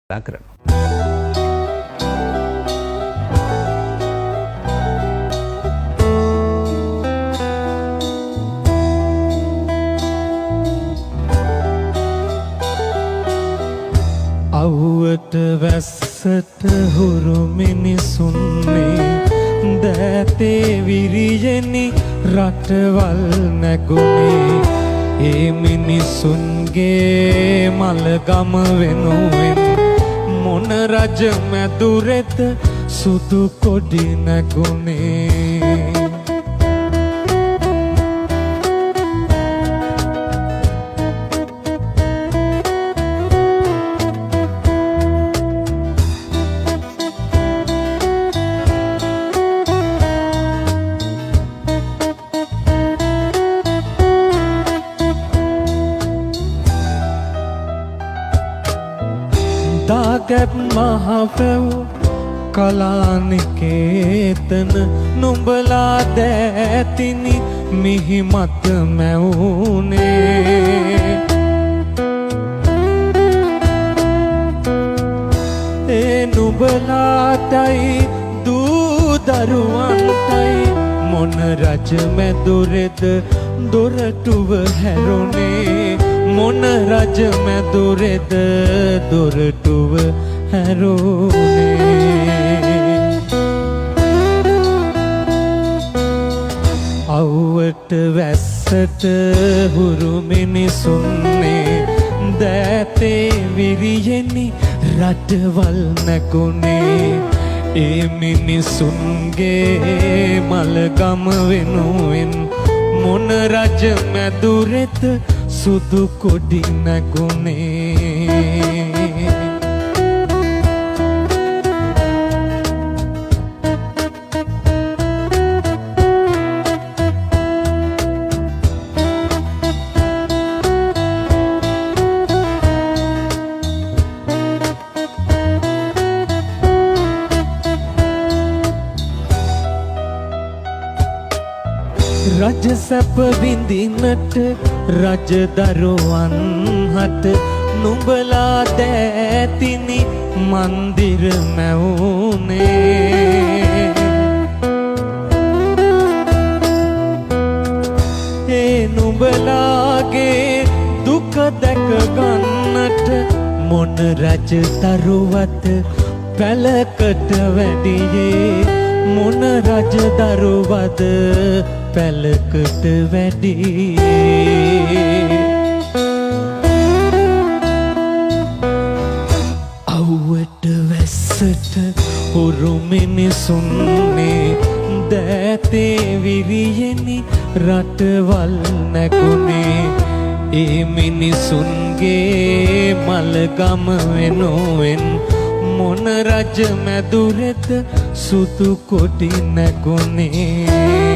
කරනවා. අවුවට වැස්සට හුරු මිනිසුන්නේ දෑතේ විරියෙනි රටවල් නැගුණේ ඒ මිනිසුන්ගේ මලගම වෙනුවෙන් මොන රජ මැදුරෙත සුදු කොඩි නැගුණේ දාගැබ් මහපැව් කලානිකේතන නුඹලා දෑතිනි මිහිමත මැවුනේ ඒ නුඹලාටයි දූදරුවන්ටයි මොන රජ මැදුරෙද දොරටුව හැරුණේ මොන රජ මැදුරෙද දොරටුව හැරුණේ අවුවට වැස්සට හුරු මිනිසුන්නේ දෑතේ විරියෙනි රටවල් නැගුණේ ඒ මිනිසුන්ගේ මලගම වෙනුවෙන් මොන රජ මැදුරෙද සුදු කොඩි නැගුණේ රජ සැප විඳින්නට රජදරුවන් හට නුඹලා දෑතිනි මන්දිර මැවුනේ ඒ නුඹලාගේ දුක දැක ගන්නට මොන රජදරුවත් පැලකට වැඩියේ මොන රජදරුවද පැලකට වැඩියේ අවුවට වැස්සට හුරු මිනිසුන්නේ දෑතේ විරියෙනි රටවල් නැගුණේ ඒ මිනිසුන්ගේ මලගම වෙනුවෙන් මොන රජ මැදුරෙද සුදු කොඩි නැගුණේ